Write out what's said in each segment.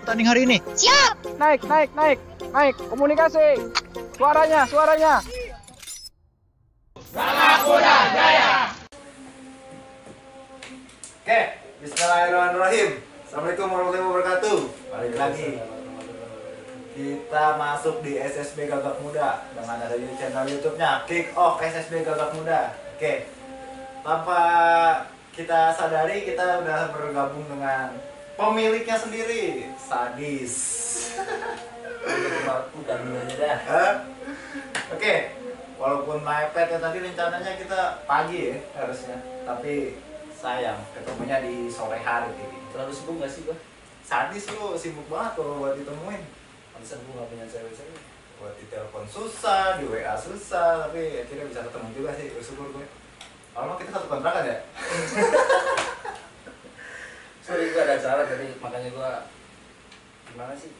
Tanding hari ini. Siap. Naik. Komunikasi. Suaranya. Oke, bismillahirrahmanirrahim. Assalamualaikum warahmatullahi wabarakatuh. Balik lagi. Kita masuk di SSB Gagak Muda dengan ada di channel YouTube-nya Kick Off SSB Gagak Muda. Oke. Tanpa kita sadari kita udah bergabung dengan pemiliknya sendiri, Sadis. Bukan aja dah. Oke. Walaupun mepet ya tadi rencananya kita pagi ya harusnya, tapi sayang ketemunya di sore hari ini. Terlalu sibuk gak sih gua? Sadis lu sibuk banget kalau buat ditemuin. Pantesan gua gak punya cewek-cewek. Buat di telepon susah, di WA susah, tapi akhirnya bisa ketemu juga sih, bersyukur gue. Kalau kita satu kontrakan ya? Sorry gua ada acara tadi, makanya gua gimana sih?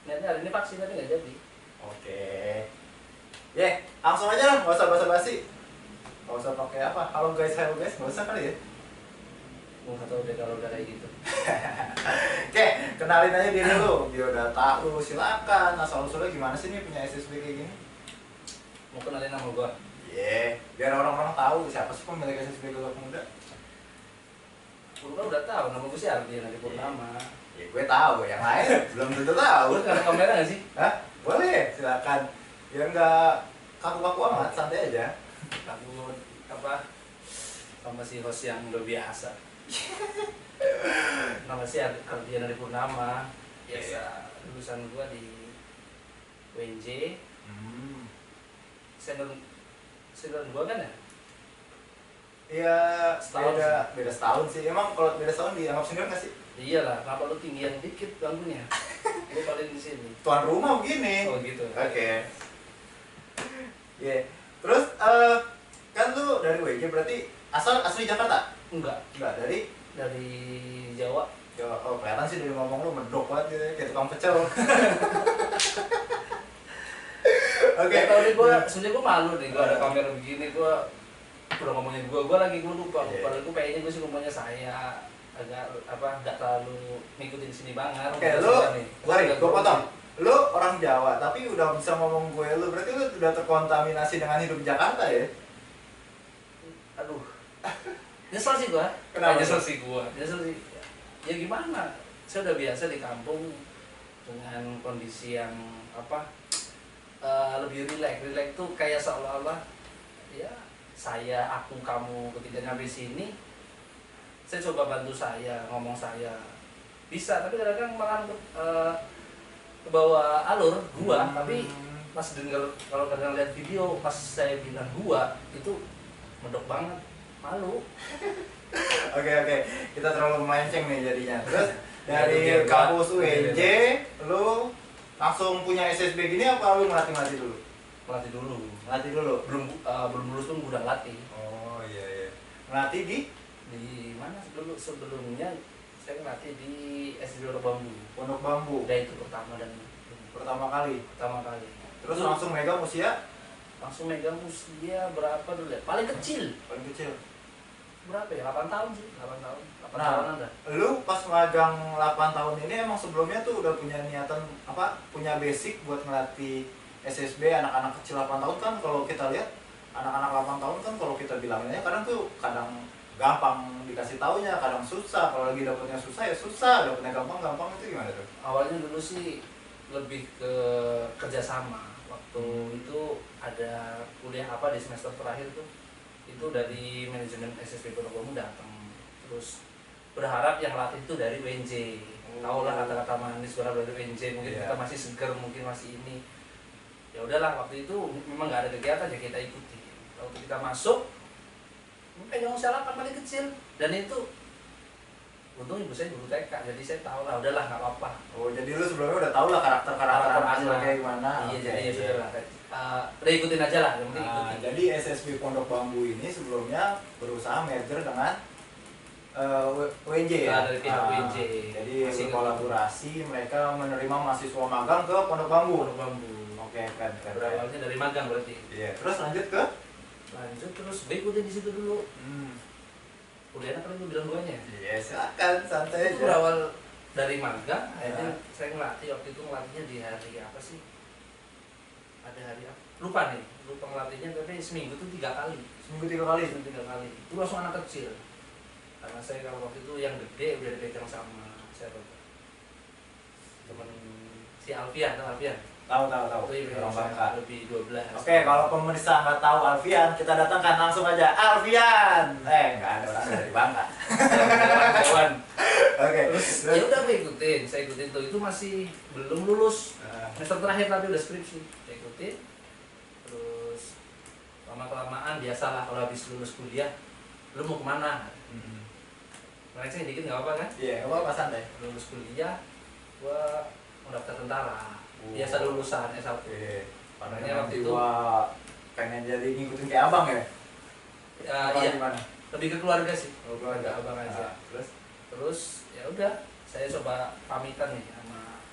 Niatnya hari ini vaksin tapi gak jadi. Oke. Langsung aja lah, gak usah basa-basi. Gak usah pakai apa, halo guys, gak usah kali ya. Gua gak tau deh kalau udah kayak gitu. Oke, kenalin aja diri lu, biar udah tahu, silakan. Asal-usulnya gimana sih nih punya SSB kayak gini? Mau kenalin nama gua? Biar orang-orang tahu siapa sih pemilik SSB Gagak Muda. Gua kan udah tahu, nama gua sih Ardian Adi Purnama. Ya gue tahu, yang lain belum tentu tahu. Boleh karena kamera gak sih? Hah? Boleh, silakan. Biar nggak kaku-kaku amat, santai aja. Aku apa? Sama si host yang udah biasa. Nama si Ardian Adi Purnama. Biasa lulusan gua di UNJ. Senior gua kan ya? Iya, Setahun beda setahun sih. Emang kalau beda setahun dianggap senior nggak sih? Iyalah, kenapa lu tinggian dikit bangkunya? Lu paling di sini. Tuan rumah begini. Oh gitu. Oke. Terus kan lu dari WG berarti asli Jakarta? Enggak, Dari Jawa. Jawa. Oh, kelihatan sih dari ngomong lu medok banget gitu, kayak tukang pecel. Oke. Kalau nih sebenarnya gua malu nih, gua ada kamera begini, gua udah ngomongin gua lupa. Padahal gua kayaknya gua sih ngomongnya saya agak nggak terlalu ngikutin sini banget. Oke, gua potong. Lu orang Jawa tapi udah bisa ngomong gue lu, berarti lu udah terkontaminasi dengan hidup Jakarta ya? Aduh. Nyesel sih gua. Kenapa? Nyesel sih. Ya gimana? Saya udah biasa di kampung dengan kondisi yang lebih rileks tuh kayak seolah-olah ya aku kamu ketika nyampe sini saya coba bantu ngomong saya bisa, tapi kadang-kadang malah ke bawah alur gua. Tapi pas dengar, kalau kadang lihat video pas saya bilang gua itu medok banget, malu. Oke, kita terlalu melenceng nih jadinya. Terus dari kampus UNJ lu langsung punya SSB gini apa lu ngelatih dulu? Ngelatih dulu. Belum lulus pun udah latih. Oh iya. Ngelatih di mana sebelumnya saya ngelatih di SD Pondok Bambu. Dan itu pertama kali. Terus itu langsung megang usia? Berapa dulu ya? Paling kecil. Berapa ya? 8 tahun sih. 8 tahunan dah. Lu pas magang 8 tahun ini emang sebelumnya tuh udah punya niatan punya basic buat ngelatih SSB anak-anak kecil 8 tahun kan? Kalau kita lihat anak-anak 8 tahun kan kalau kita bilanginnya kadang gampang dikasih taunya, kadang susah. Kalau lagi dapetnya susah ya susah, dapetnya gampang itu gimana tuh? Awalnya dulu sih lebih ke kerjasama. Waktu itu ada kuliah di semester terakhir tuh, itu dari manajemen SSB Pondok Bambu datang, terus berharap yang latih itu dari UNJ. Tahu lah kata-kata manis berharap dari UNJ, mungkin kita masih seger, mungkin masih ini. Ya udahlah, waktu itu memang nggak ada kegiatan ya kita ikuti. Waktu kita masuk, pegang usia 8 paling kecil, dan itu untung ibu saya guru TK, jadi saya tahu lah, udahlah nggak apa-apa. Oh, jadi lu sebelumnya udah tahu lah karakter anak kayak gimana? Iya, jadi ya sudah lah. Udah ikutin aja lah, yang penting ikutin. Jadi SSB Pondok Bambu ini sebelumnya berusaha merger dengan UNJ ya? Dari pihak UNJ. Jadi berkolaborasi, mereka menerima mahasiswa magang ke Pondok Bambu. Pondok Bambu. Oke, kan. Berawalnya dari magang berarti. Iya. Terus lanjut ke lanjut terus gue ikutin di situ dulu. Kuliahnya kan gue bilang guanya. Iya, silakan santai Itu aja. berawal dari magang, akhirnya saya ngelatih waktu itu ngelatihnya di hari apa sih? Ada hari apa? Lupa ngelatihnya tapi seminggu tuh 3 kali. Seminggu 3 kali. Seminggu 3 kali. Itu langsung anak kecil. Karena saya kalau waktu itu yang gede udah dipegang sama siapa? Temen si Alfian, tahu Alfian? Tahu. Itu Orang Bangka. lebih 12. Oke, kalau pemirsa nggak tahu Alfian, kita datangkan langsung aja Alfian. Nggak ada orang dari Bangka. Kawan. Oke. Terus ya udah saya ikutin tuh, itu masih belum lulus semester terakhir tapi udah skripsi, saya ikutin. Terus lama kelamaan biasalah kalau habis lulus kuliah, lu mau kemana? Melenceng dikit nggak apa kan? Iya, nggak apa-apa santai. Lulus kuliah, gua mau daftar tentara. Biasa lulusan S1. Makanya waktu itu pengen jadi ngikutin kayak abang ya? iya, Gimana? lebih ke keluarga sih. Oh, keluarga. Abang aja. Terus? Terus ya udah, saya coba pamitan nih sama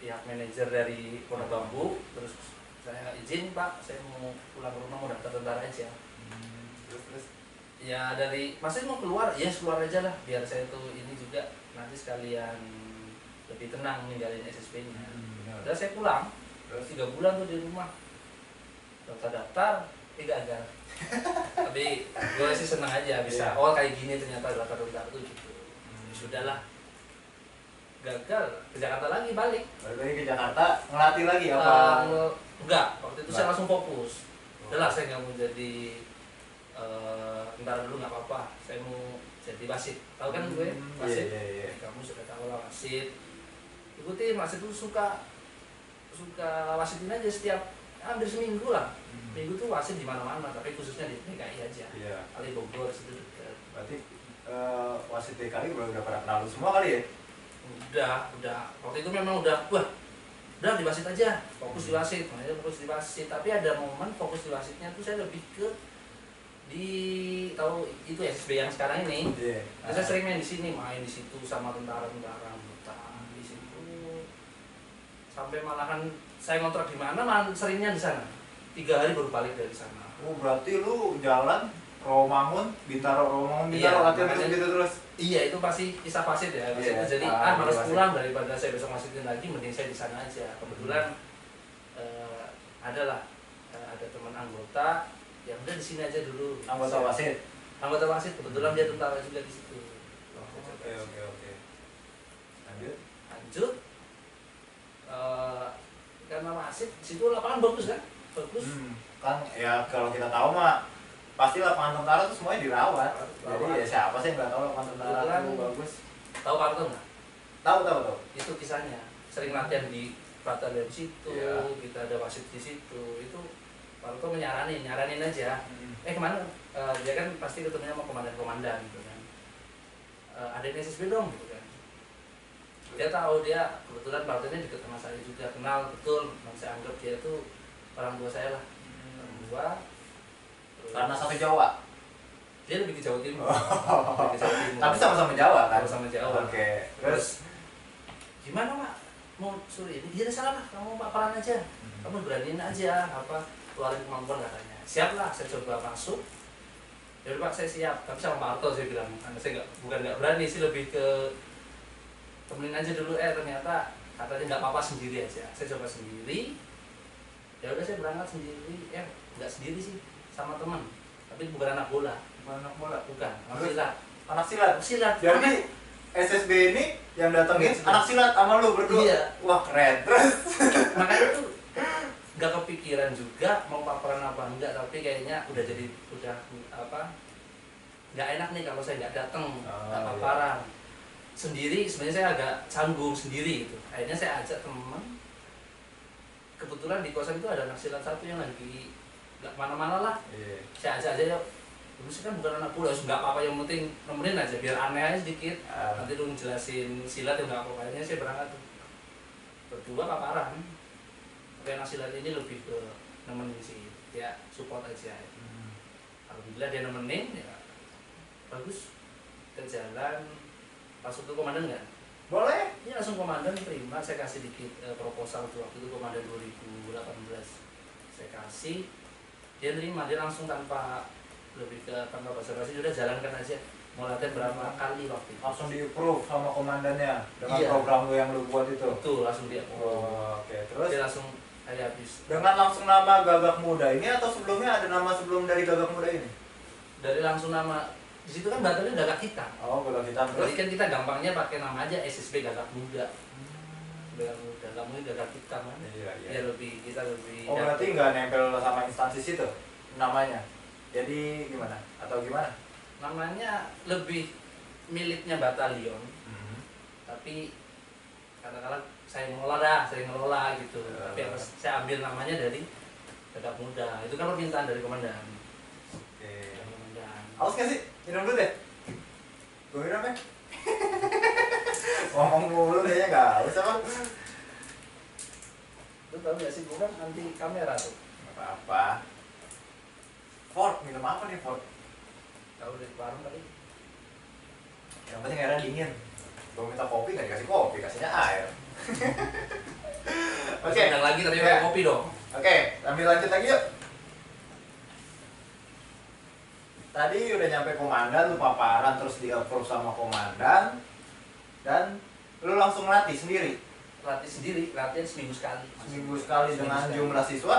pihak manajer dari Pondok Bambu. Terus saya izin Pak, saya mau pulang ke rumah mau daftar tentara aja. Terus? Ya dari masih mau keluar, ya keluar aja lah biar saya tuh ini juga nanti sekalian lebih tenang ninggalin SSB-nya. Udah saya pulang, terus 3 bulan tuh di rumah daftar, gagal. Tapi gue sih seneng aja bisa. Oh kayak gini ternyata daftar tuh gitu. Sudahlah, gagal ke Jakarta lagi balik. Balik lagi ke Jakarta ngelatih lagi apa? Enggak, waktu itu saya langsung fokus. Udahlah saya nggak mau jadi tentara dulu nggak apa-apa. Saya mau jadi wasit. Tahu kan gue wasit? Iya. Kamu sudah tahu lah wasit. Ikutin wasit itu suka wasitin aja setiap hampir seminggu lah. Minggu tuh wasit di mana-mana, tapi khususnya di DKI aja. Iya. Kali Bogor situ dekat. Berarti wasit DKI udah pada kenal lu semua kali ya? Udah. Waktu itu memang udah di wasit aja, fokus di wasit, makanya fokus di wasit. Tapi ada momen fokus di wasitnya tuh saya lebih ke tahu itu SSB yang sekarang ini. Iya. Saya sering main di sini, main di situ sama tentara-tentara anggota di situ. Sampai malahan saya ngontrak di mana, seringnya di sana. 3 hari baru balik dari sana. Oh, berarti lu jalan Romangun, Bintaro Iya, latihan terus makanya- gitu terus. Iya itu pasti kisah wasit ya. Wasit Iya. itu jadi malas Wasit. pulang daripada saya besok wasitin lagi, mending saya di sana aja. Kebetulan ada teman anggota yang udah di sini aja dulu. Anggota wasit. Anggota wasit kebetulan dia tentara juga di situ. Oke. Lanjut. Karena wasit di situ lapangan bagus kan? Bagus. Kan ya kalau kita tahu mah pasti lapangan tentara tuh semuanya dirawat. Jadi ya siapa sih yang nggak tahu lapangan tentara Kebetulan. tuh bagus? Tahu karton nggak? Tahu. Itu kisahnya. Sering latihan di batalion situ, Iya. kita ada wasit di situ. Itu Pak Ruto nyaranin aja. Kemana? Dia kan pasti ketemunya sama komandan gitu kan. Ada SSB dong gitu kan. Dia tahu, dia kebetulan Pak Ruto ini deket sama saya juga, kenal betul. Saya anggap dia tuh orang tua saya lah. Orang tua. Terus Karena satu Jawa. dia lebih ke Jawa Timur. Lebih ke Jawa Timur. Tapi sama-sama Jawa kan? Sama-sama Jawa. Oke. Terus gimana Pak? Mau suruh ini? Dia salah lah, kamu paparan aja. Kamu beraniin aja apa keluarin kemampuan katanya. Siap lah, saya coba masuk. Ya udah Pak, saya siap. Tapi sama Pak Arto saya bilang, karena saya bukan nggak berani sih, lebih ke temenin aja dulu. Ternyata katanya nggak apa-apa sendiri aja. Saya coba sendiri. Ya udah saya berangkat sendiri. Nggak sendiri sih, sama teman. Tapi bukan anak bola. Anak bola. Bukan, anak silat. Anak silat. Silat. Jadi SSB ini yang datengin Anak silat. anak silat sama lu berdua. Iya. Wah, keren. Terus Makanya tuh nggak kepikiran juga mau paparan apa enggak, tapi kayaknya udah nggak enak nih kalau saya nggak datang nggak iya. paparan sendiri. Sebenarnya saya agak canggung sendiri gitu. Akhirnya saya ajak teman, kebetulan di kosan itu ada anak silat satu yang lagi nggak kemana-mana lah. Iya. Saya ajak aja, yuk dulu sih kan bukan anak bola, nggak apa-apa, yang penting nemenin aja biar aneh aja sedikit. Nanti lu ngejelasin silat yang nggak apa-apa. Akhirnya saya berangkat tuh berdua paparan. Tapi anak silat ini lebih ke nemenin sih, ya support aja. Alhamdulillah dia nemenin, ya bagus. Kita jalan, langsung ke komandan nggak? Boleh. Ini langsung komandan terima, saya kasih dikit proposal tuh waktu itu komandan 2018. Saya kasih, dia terima, dia langsung tanpa basa-basi udah jalankan aja, mau latihan berapa kali waktu itu. Langsung di approve sama komandannya dengan Iya. program lu yang lu buat itu. Betul, langsung dia Oke, terus dia langsung kayak habis dengan langsung nama Gagak Muda ini atau sebelumnya ada nama sebelum dari Gagak Muda ini? dari langsung nama di situ kan batalnya Gagak Hitam. Oh, Gagak Hitam. Jadi Terus kan kita gampangnya pakai nama aja SSB Gagak Muda. Gagak Muda, kamu ini Gagak Hitam kan? iya, iya. Ya kita lebih. Oh, berarti nggak nempel sama instansi situ namanya. Jadi gimana? Atau gimana? Namanya lebih miliknya batalion, tapi katakanlah saya ngelola gitu. Tapi harus saya ambil namanya dari Gagak Muda. Itu kan permintaan dari komandan. Oke. Dari komandan. Haus nggak sih? Minum dulu deh. Gue minum ya. Ngomong mulu kayaknya nggak haus apa? Lu tahu nggak sih, gue kan anti kamera tuh. Nggak apa-apa. Ford, minum apa nih Ford? Tahu dari warung kali. Yang penting airnya dingin. Gue minta kopi nggak dikasih kopi, kasihnya air. Oke. Undang lagi tapi Ya. kopi dong. Oke, ambil lanjut lagi yuk. Tadi udah nyampe komandan, lu paparan terus di approve sama komandan, dan lu langsung latih sendiri. Latih sendiri, latihan seminggu sekali. Seminggu sekali Seminggu dengan sekali. jumlah siswa.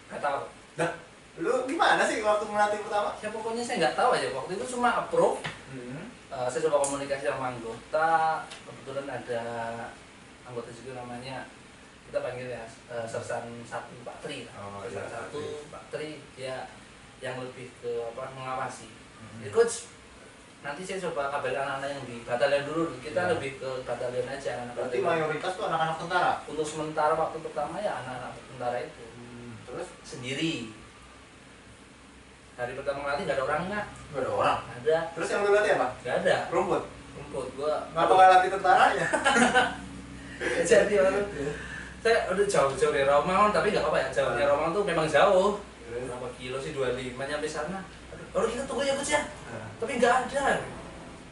Nggak tahu. Dah, lu gimana sih waktu melatih pertama? Ya pokoknya saya nggak tahu aja, waktu itu cuma approve. Saya coba komunikasi sama anggota, kebetulan ada anggota juga namanya, kita panggil ya Sersan 1 Pak Tri. Oh, Sersan iya, 1 Pak Pak Tri, dia yang lebih ke mengawasi. Ya, coach, nanti saya coba kabel anak-anak yang di batalion dulu, kita Iya. lebih ke batalion aja, anak-anak Berarti batalion. mayoritas tuh anak-anak tentara. Untuk sementara waktu pertama ya anak-anak tentara itu Terus sendiri. Hari pertama ngelatih nggak ada orangnya, gak ada orang. nggak ada, Terus yang lu latih apa? nggak ada. Rumput. Rumput gua. Ngapa gak latih tentaranya? Jadi orang saya udah jauh-jauh dari Romangun, tapi nggak apa-apa ya, jauh dari Romangun tuh memang jauh. Berapa kilo sih, 25 nyampe sana. Aduh kita tunggu ya coach ya, tapi nggak ada.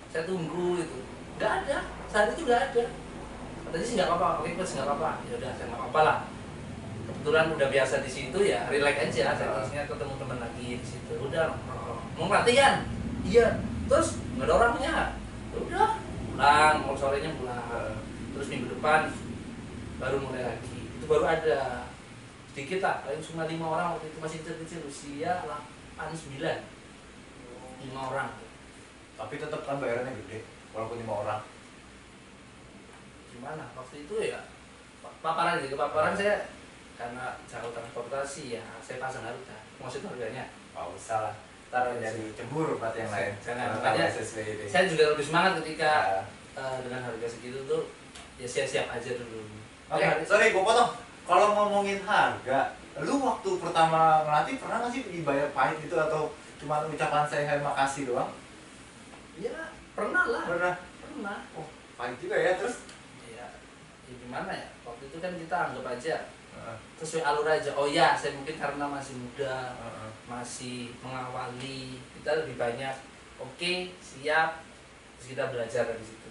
Saya tunggu itu, nggak ada, saat itu nggak ada. Katanya sih nggak apa-apa, oke coach nggak apa-apa. Ya udah, saya nggak apa-apa lah. Kebetulan udah biasa di situ ya, relax aja. Saya isinya ketemu teman lagi di situ. Udah, mau latihan, iya. Terus nggak ada orangnya. Ya udah, pulang, mau sorenya pulang. Terus minggu depan baru mulai lagi. Itu baru ada sedikit lah, paling cuma 5 orang waktu itu, masih kecil-kecil, usia 8-9. 5 orang. Tapi tetap kan bayarannya gede, walaupun 5 orang. Gimana? Waktu itu ya paparan gitu, paparan saya karena jauh transportasi ya, saya pasang harga, maksud harganya. Gak usah lah, ntar jadi cemburu berarti yang lain. Jangan, Kalau makanya SSB ini. Saya juga lebih semangat ketika Ya. dengan harga segitu tuh, ya siap-siap aja dulu. Oke, sorry gue potong. Kalau ngomongin harga, lu waktu pertama ngelatih pernah nggak sih dibayar pahit gitu atau cuma ucapan saya makasih doang? Ya pernah lah, Pernah. pernah. Oh, pahit juga ya terus. Ya gimana ya, waktu itu kan kita anggap aja sesuai alur aja. Oh ya, saya mungkin karena masih muda, masih mengawali, kita lebih banyak oke, siap, terus kita belajar dari situ.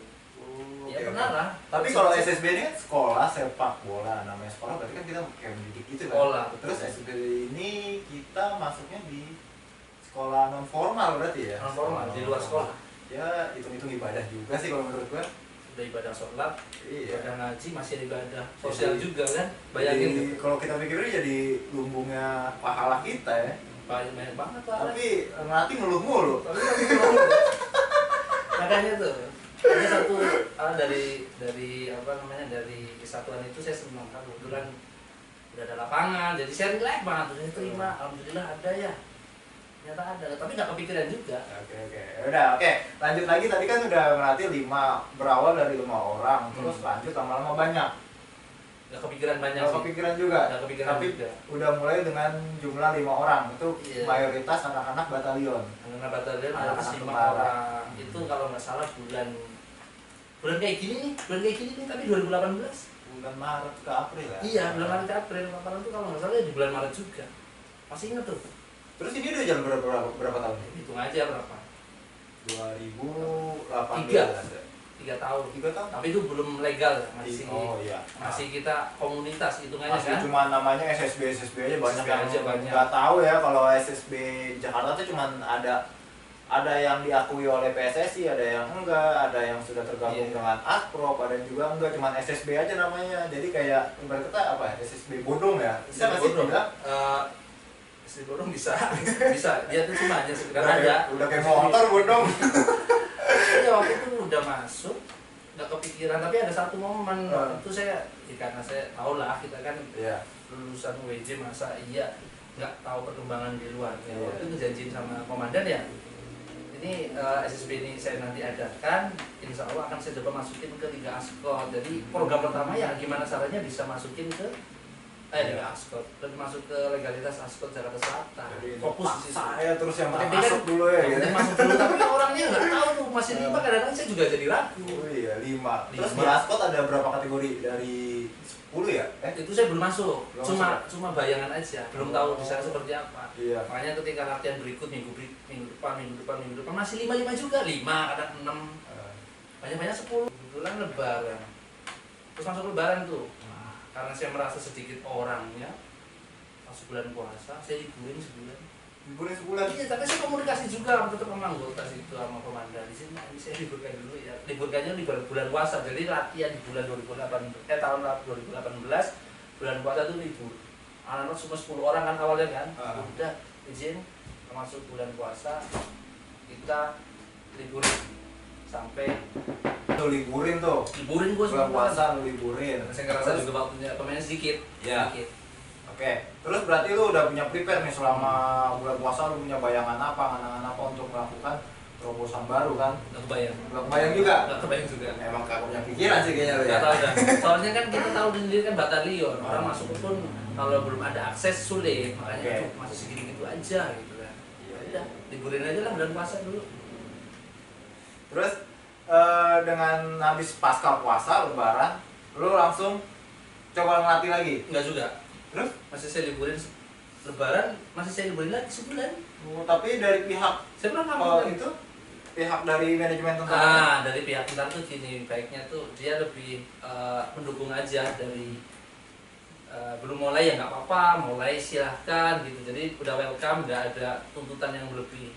Ya Oke, benar oke. lah. Tapi kalau SSB ini kan sekolah sepak bola, namanya sekolah berarti kan kita kayak mendidik gitu kan. Sekolah, Terus betul. SSB ini kita masuknya di sekolah non formal berarti ya. Non formal, di luar sekolah. Ya hitung-hitung ibadah juga sih kalau menurut gua. Udah ibadah sholat, Iya. ibadah ngaji, masih ada ibadah sosial Jadi- juga kan. Bayangin Jadi, tuh. kalau kita pikirin jadi lumbungnya pahala kita ya. Banyak banget lah. Tapi ngelatih ngeluh mulu. Tapi makanya tuh ada satu dari apa namanya, dari kesatuan itu saya senang kan, kebetulan udah ada lapangan, jadi saya relax banget, saya terima, alhamdulillah ada ya, ternyata ada, tapi nggak kepikiran juga. Oke. Udah, oke. Lanjut lagi tadi kan udah ngelatih 5, berawal dari 5 orang, terus lanjut lama-lama banyak. Nggak kepikiran banyak Nggak sih. kepikiran juga. Nggak kepikiran Tapi juga. udah mulai dengan jumlah 5 orang. Itu Iya. mayoritas anak-anak batalion. Karena batalion ada Anak-anak 5 tentara. orang, itu kalau nggak salah bulan kayak gini nih, tapi 2018. Bulan Maret ke April ya. Iya, bulan Maret ke April, lapangan tuh kalau nggak salah di bulan Maret juga. Masih inget tuh. Terus ini udah jalan berapa tahun? Hitung aja berapa. 2018. 3 3 tahun. 3 tahun. Tapi itu belum legal, masih Oh iya. masih kita komunitas hitungannya Masih kan. cuma namanya SSB aja, banyak SSB yang aja banyak. nggak tahu ya kalau SSB Jakarta tuh cuma ada yang diakui oleh PSSI, ada yang enggak, ada yang sudah tergabung Iya. dengan Asprop, ada yang juga enggak, cuma SSB aja namanya. Jadi kayak ibarat kata apa ya, SSB bodong ya. Bisa nggak sih Bodong. bilang? Istri bodong bisa, bisa. Dia tuh cuma hanya sekedar Udah ada. udah kayak motor bodong. Iya waktu itu udah masuk, nggak kepikiran. Tapi ada satu momen waktu itu saya, ya karena saya tahu lah kita kan Iya. lulusan WJ masa iya nggak tahu perkembangan di luar. Ya, Iya. waktu itu janjiin sama komandan ya. Ini SSB ini saya nanti adakan, insya Allah akan saya coba masukin ke Liga Ascot. Jadi program pertama ya gimana caranya bisa masukin ke Liga Ascot, dan masuk ke legalitas Ascot Jakarta Selatan. Jadi Fokus di situ. saya terus yang penting Tapi kan- masuk dulu ya. Yang Gitu. penting masuk dulu, tapi kan orangnya nggak tahu tuh masih 5, kadang-kadang saya juga jadi ragu. Oh iya, 5. Terus 5. di Ascot ada berapa kategori dari 10 ya? Itu saya belum masuk, Belum cuma bayangan aja, belum tahu di sana seperti apa. Iya. Makanya ketika latihan berikut minggu depan masih 5 juga, 5 kadang 6, banyak 10. Kebetulan lebaran, terus masuk lebaran tuh, karena saya merasa sedikit orangnya, masuk bulan puasa, saya liburin sebulan. Liburan sebulan. Iya, tapi saya komunikasi juga tetap sama anggota situ, sama komandan di sini. Ini saya liburkan dulu ya. Liburkannya di bulan puasa. Jadi latihan di bulan 2018, tahun 2018 bulan puasa tuh libur. Anak-anak cuma 10 orang kan awalnya kan. Udah izin masuk bulan puasa kita liburin sampai Lu liburin tuh. liburin gua Bulan semua. puasa lu liburin. Saya ngerasa juga waktunya pemainnya sedikit. Iya. Sedikit. Oke, terus berarti lu udah punya prepare nih selama bulan puasa, lu punya bayangan apa, angan-angan apa untuk melakukan terobosan baru kan? Nggak kebayang. Belum kebayang juga? Nggak kebayang juga. Emang kagak punya pikiran sih kayaknya lu ya? Nggak tahu dah. Soalnya kan kita tahu sendiri kan batalion, orang masuk pun kalau belum ada akses sulit, makanya Oke. aduh, masih segitu-gitu aja gitu kan. Iya, Ya udah, liburin aja lah bulan puasa dulu. Terus dengan habis pasca puasa, lebaran, lu langsung coba ngelatih lagi? Enggak juga. Terus? Masih saya liburin lebaran, masih saya liburin lagi sebulan. Tapi dari pihak Saya pernah ngomong itu, pihak dari manajemen tentara. dari pihak tentara tuh gini, baiknya tuh dia lebih mendukung aja dari belum mulai ya nggak apa-apa, mulai silahkan gitu. Jadi udah welcome, nggak ada tuntutan yang lebih.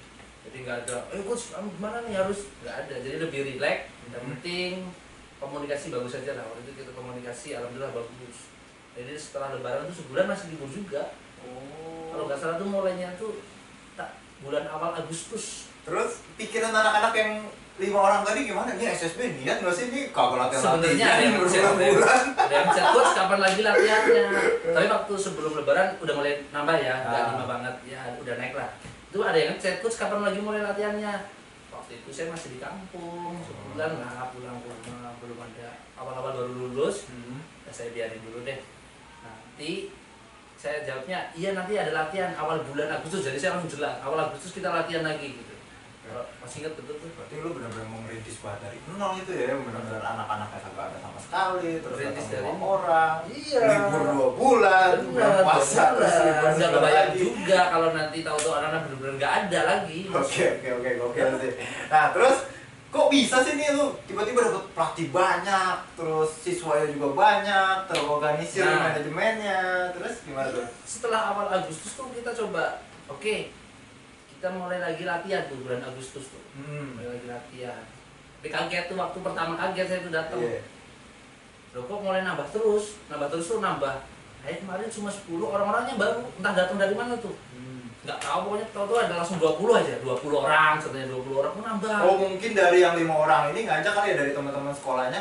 Jadi nggak ada, coach gimana nih harus, nggak ada. Jadi lebih relax. Yang penting komunikasi bagus aja lah. Waktu itu kita komunikasi, alhamdulillah bagus. Jadi setelah lebaran tuh sebulan masih libur juga. Kalau nggak salah tuh mulainya tuh bulan awal Agustus. Terus pikiran anak-anak yang 5 orang tadi gimana? Ini SSB niat nggak sih? Ini kagak Sebenarnya ada yang chat, berbulan-bulan. ada yang chat, coach kapan lagi latihannya? Tapi waktu sebelum lebaran udah mulai nambah ya, nggak 5 banget ya, udah naik lah. Itu ada yang chat, coach kapan lagi mulai latihannya? Waktu itu saya masih di kampung, sebulan lah pulang ke rumah, belum ada, awal-awal baru lulus. Ya saya biarin dulu deh. Nanti saya jawabnya, iya nanti ada latihan awal bulan Agustus, jadi saya langsung jelas, awal Agustus kita latihan lagi gitu. Masih ingat betul tuh. Berarti lu benar-benar mau merintis banget dari nol itu ya, benar-benar anak-anaknya kagak ada sama sekali, terus Merintis datang dari sama orang, Iya. libur 2 bulan, bulan puasa, terus libur Udah sebulan kebayang lagi. juga kalau nanti tahu-tahu anak-anak bener-bener nggak ada lagi. Oke, gokil sih. Nah, terus kok bisa sih nih lu tiba-tiba dapet pelatih banyak, terus siswanya juga banyak, terorganisir Nah. manajemennya, terus gimana tuh? Setelah awal Agustus tuh kita coba, oke, kita mulai lagi latihan tuh bulan Agustus tuh, mulai lagi latihan. Tapi kaget tuh waktu pertama kaget saya tuh datang. Iya. Loh kok mulai nambah terus tuh nambah. Kemarin cuma 10, orang-orangnya baru entah datang dari mana tuh. Nggak tahu, pokoknya tahu ada langsung 20 aja, 20 orang, setelahnya 20 orang pun nambah. Oh, mungkin dari yang 5 orang ini ngajak kali ya dari teman-teman sekolahnya.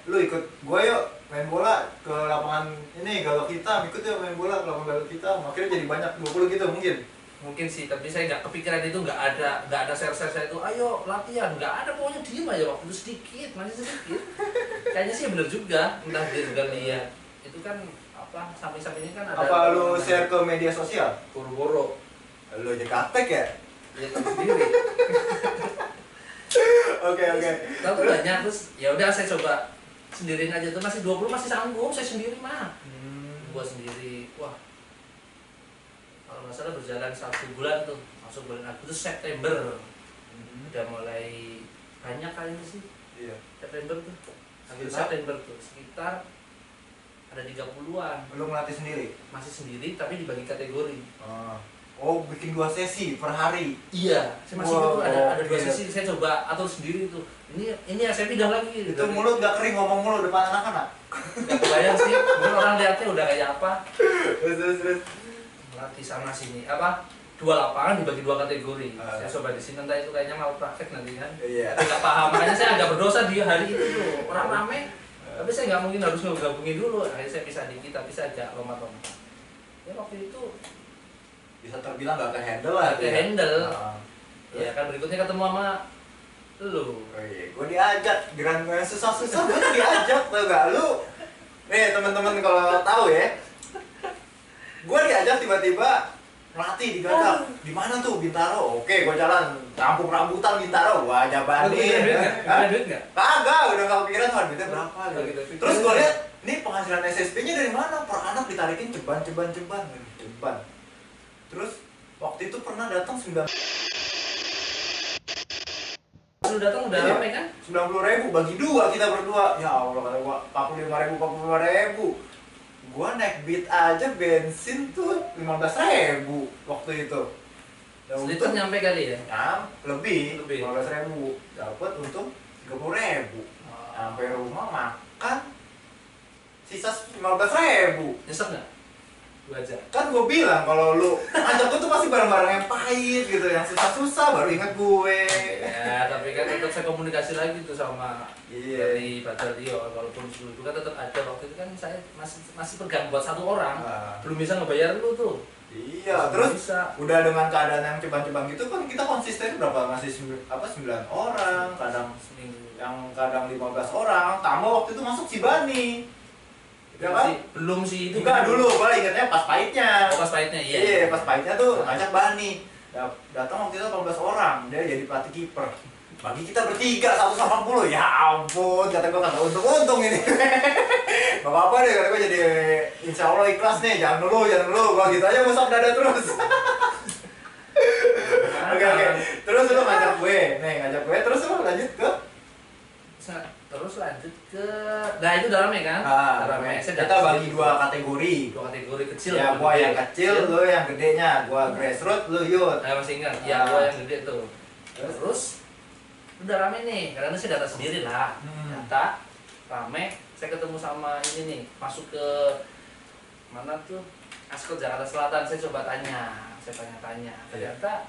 Lu ikut gue yuk main bola ke lapangan ini Gagak Hitam, ikut yuk main bola ke lapangan Gagak Hitam. Akhirnya jadi banyak 20 gitu mungkin. Mungkin sih, tapi saya nggak kepikiran itu, nggak ada share-share saya itu, ayo latihan, nggak ada, pokoknya diem aja waktu itu masih sedikit. Kayaknya sih bener juga, entah dia juga lihat. Itu kan apa, samping-sampingnya kan ada. Apa lu share ke media sosial? Boro-boro. Lu aja katek ya? Ya tahu sendiri. Oke. Tahu tuh banyak, terus ya udah saya coba sendiriin aja tuh, masih 20 masih sanggup, saya sendiri mah. Gua sendiri, wah. Kalau nggak salah berjalan 1 bulan tuh, masuk bulan Agustus, September. Udah mulai banyak kayaknya sih. Iya. September tuh akhir Sekitar? September tuh sekitar ada 30-an. Lu ngelatih sendiri? Masih sendiri tapi dibagi kategori. Oh, bikin 2 sesi per hari. Iya, saya masih Wah, itu ada 2 oke. sesi saya coba atur sendiri tuh. Ini yang saya pindah lagi. Itu mulut gak kering ngomong mulu depan anak-anak. Gak kebayang sih, mungkin orang lihatnya udah kayak apa. Terus. Melatih sana sini apa? 2 lapangan dibagi 2 kategori. Ah. Saya coba di sini entah itu kayaknya mau praktek nanti kan. Iya. Nggak paham, makanya saya agak berdosa di hari itu tuh. Orang rame, tapi saya nggak mungkin harus ngegabungin dulu. Akhirnya saya pisah dikit, tapi saya agak lompat-lompat. Ya waktu itu Bisa terbilang gak ke-handle lah. Gak ke-handle. Nah. ya kan berikutnya ketemu sama lu. Oh iya, gue diajak gerakan yang susah-susah gue diajak tau gak lu? Nih teman-teman kalau tahu ya, gue diajak tiba-tiba melatih di Gagak. Di mana tuh Bintaro? Oke, gue jalan kampung rambutan Bintaro. Wah, jabanin. Ada duit nggak? Kagak, udah gak kepikiran tuh duitnya berapa Oh, gitu. gitu. Terus gue lihat, nih penghasilan SSB-nya dari mana? Per anak ditarikin ceban. Terus waktu itu pernah datang 90.000 Lu datang udah rame kan? bagi 2 kita berdua. Ya Allah, kata gua 45.000. Gua naik Beat aja bensin tuh 15.000 waktu itu. Ya, Seliter nyampe kali ya? lebih Lebih. 15.000. Dapat untung 30.000. Sampai rumah makan sisa 15.000. Nyesek nggak? Gua aja. Kan gue bilang kalau lu ngajak gue tuh pasti barang-barang yang pahit gitu, yang susah-susah baru ingat gue. Ya, tapi kan tetap saya komunikasi lagi tuh sama Iya. dari Batal Dio. Walaupun dulu kan tetap ada waktu itu kan saya masih pegang buat 1 orang. Ah. Belum bisa ngebayar lu tuh. Iya, Belum terus bisa. udah dengan keadaan yang cobaan-cobaan gitu kan kita konsisten berapa masih 9 orang, kadang Seminggu. yang kadang 15 orang, tambah waktu itu masuk si Bani. Ya kan? Belum sih itu. Enggak dulu, gua ingatnya pas pahitnya. Oh, pas pahitnya iya. Iya, pas pahitnya tuh ngajak Bani. Datang waktu itu 18 orang, dia jadi pelatih kiper. Bagi kita bertiga 180, ya ampun, kata gua kata untung ini. Gak apa-apa deh, kata gua jadi insya Allah ikhlas nih, jangan dulu, gua gitu aja musab dada terus. Oke. Terus lu ngajak gue, terus lu lanjut ke? Terus lanjut ke, nah itu udah rame kan? Udah rame. Kita bagi 2 kategori. 2 kategori kecil. Ya, gua yang kecil, lu yang gedenya. Gua grassroots, lu youth. Saya masih ingat, ya gua yang gede tuh. Terus udah rame nih, karena saya data sendiri lah. Data rame, saya ketemu sama ini nih, masuk ke mana tuh? Askot Jakarta Selatan. Saya coba tanya, ternyata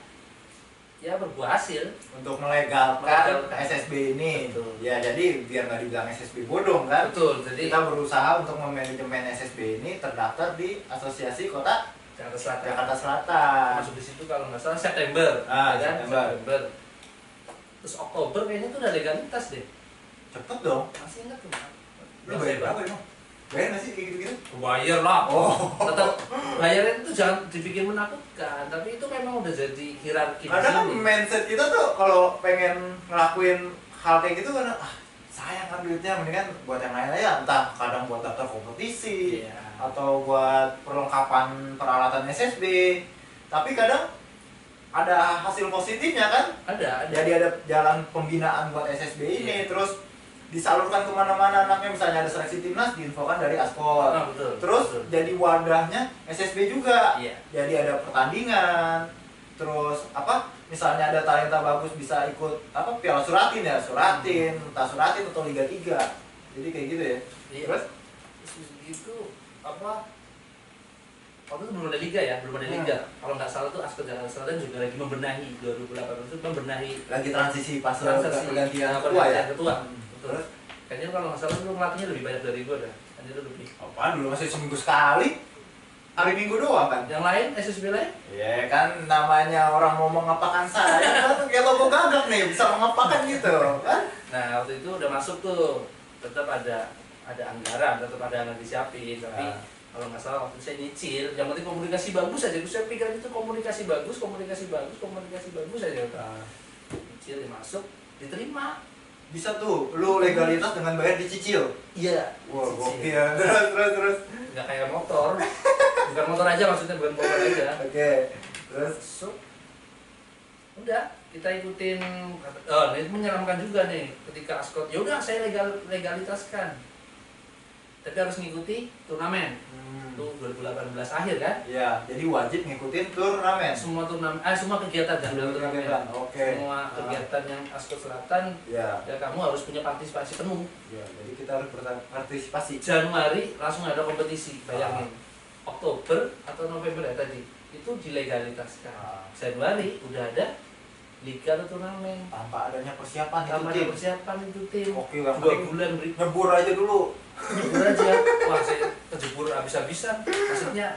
ya berbuah hasil Untuk melegalkan SSB ini. Betul. Ya, jadi biar nggak dibilang SSB bodong kan. betul. Jadi Kita berusaha untuk memanajemen SSB ini terdaftar di Asosiasi Kota Jakarta Selatan. Jakarta Selatan. Masuk di situ kalau nggak salah September, Ah, ya kan? September. Terus Oktober kayaknya tuh udah legalitas deh. Cepet dong. Masih ingat tuh? Lu bayar berapa emang? Bayar nggak sih kayak gitu-gitu? Bayar lah. Oh. Tetap bayarnya itu jangan dibikin menakutkan, tapi itu memang udah jadi hierarki di Karena kan sini. mindset kita tuh kalau pengen ngelakuin hal kayak gitu karena sayang kan duitnya, mendingan buat yang lain aja, entah kadang buat daftar kompetisi Iya. atau buat perlengkapan peralatan SSB. Tapi kadang ada hasil positifnya kan, Ada. jadi ada jalan pembinaan buat SSB ini. Iya. Terus disalurkan kemana-mana anaknya, misalnya ada seleksi timnas diinfokan dari Askot. Nah, betul. Terus betul. jadi wadahnya SSB juga. Iya. Jadi ada pertandingan. Terus apa? Misalnya ada talenta bagus bisa ikut apa? Piala Suratin ya, entah Suratin atau Liga 3. Jadi kayak gitu ya. Iya. Terus Terus gitu apa? Waktu itu belum ada liga ya, belum ada liga. Kalau nggak salah tuh Askot Jakarta Selatan juga lagi membenahi 2008 itu membenahi lagi transisi pas transisi pergantian ketua pergantian ya. ketua. Betul. Terus Kayaknya kalau nggak salah lu ngelatihnya lebih banyak dari gua dah. Kayaknya lu lebih. apaan dulu masih seminggu sekali? Hari Minggu doang kan? Yang lain SSB lain? Ya kan namanya orang mau mengapakan saya kan kayak logo Gagak nih bisa mengapakan gitu kan? Nah waktu itu udah masuk tuh, tetap ada anggaran, tetap ada anggaran disiapin. Tapi kalau nggak salah waktu saya nyicil, yang penting komunikasi bagus aja. Saya pikir itu komunikasi bagus aja. Nyicil masuk, diterima. Bisa tuh, lu legalitas dengan bayar dicicil. Iya. Wah, Dicicil. gokil. Terus. Nggak kayak motor, bukan motor aja maksudnya, bukan motor aja. Oke. Terus Masuk, Udah kita ikutin. Ini menyeramkan juga nih ketika Ascot ya udah saya legalitaskan, tapi harus ngikuti turnamen. Itu 2018 akhir kan? Iya, jadi wajib ngikutin turnamen. Semua kegiatan kan dalam turnamen. Oke. Semua kegiatan yang Ascot Selatan Ya. ya kamu harus punya partisipasi penuh. Ya, jadi kita harus berpartisipasi. Januari langsung ada kompetisi, bayangin. Oktober atau November ya tadi itu dilegalitaskan. Januari udah ada liga atau turnamen. Tanpa adanya persiapan Tanpa ada itu tim. persiapan itu tim. Oke, yang 2 penting bulan berikut nyebur aja dulu. libur aja. Wah, saya kejebur habis-habisan. Maksudnya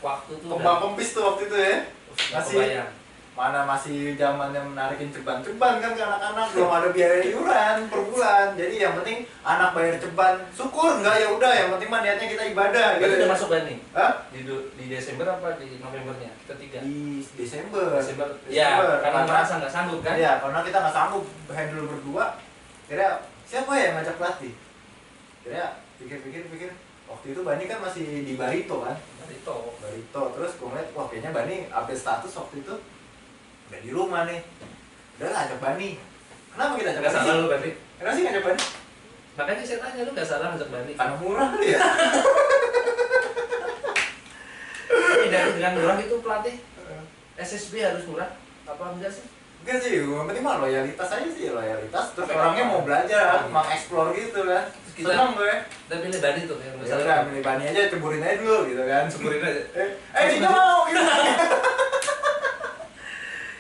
waktu tuh Kembang kempis tuh waktu itu ya. masih kebayang. Mana masih zamannya menarikin ceban-ceban kan ke anak-anak, belum ada biaya iuran per bulan. Jadi yang penting anak bayar ceban, syukur enggak ya udah, yang penting mah niatnya kita ibadah Itu gitu. udah masuk kan nih? Hah? Di Desember apa di Novembernya? Kita 3. Di Desember. Desember. Ya, karena merasa nggak sanggup kan? Iya, karena kita nggak sanggup handle berdua. Kira siapa ya yang ngajak pelatih? Kira pikir-pikir. Waktu itu Bani kan masih di Barito kan? Barito. Terus gue ngeliat, wah kayaknya Bani update status waktu itu udah di rumah nih. Udah lah ajak Bani. Kenapa kita ajak Nggak Bani? salah lu Bani. Kenapa sih ngajak Bani? Makanya saya tanya lu nggak salah ngajak Bani. Karena murah kali ya? Tapi dengan murah itu pelatih SSB harus murah apa enggak sih? Enggak sih, yang penting mah loyalitas aja sih, loyalitas. Terus Sampai orangnya kapan? mau belajar, Oh, iya. mau explore gitu kan. Terus kita- Senang gue. Kita pilih Bani tuh yang Ya udah, milih Bani aja, ceburin aja dulu gitu kan. Ceburin aja. Dia mau gitu.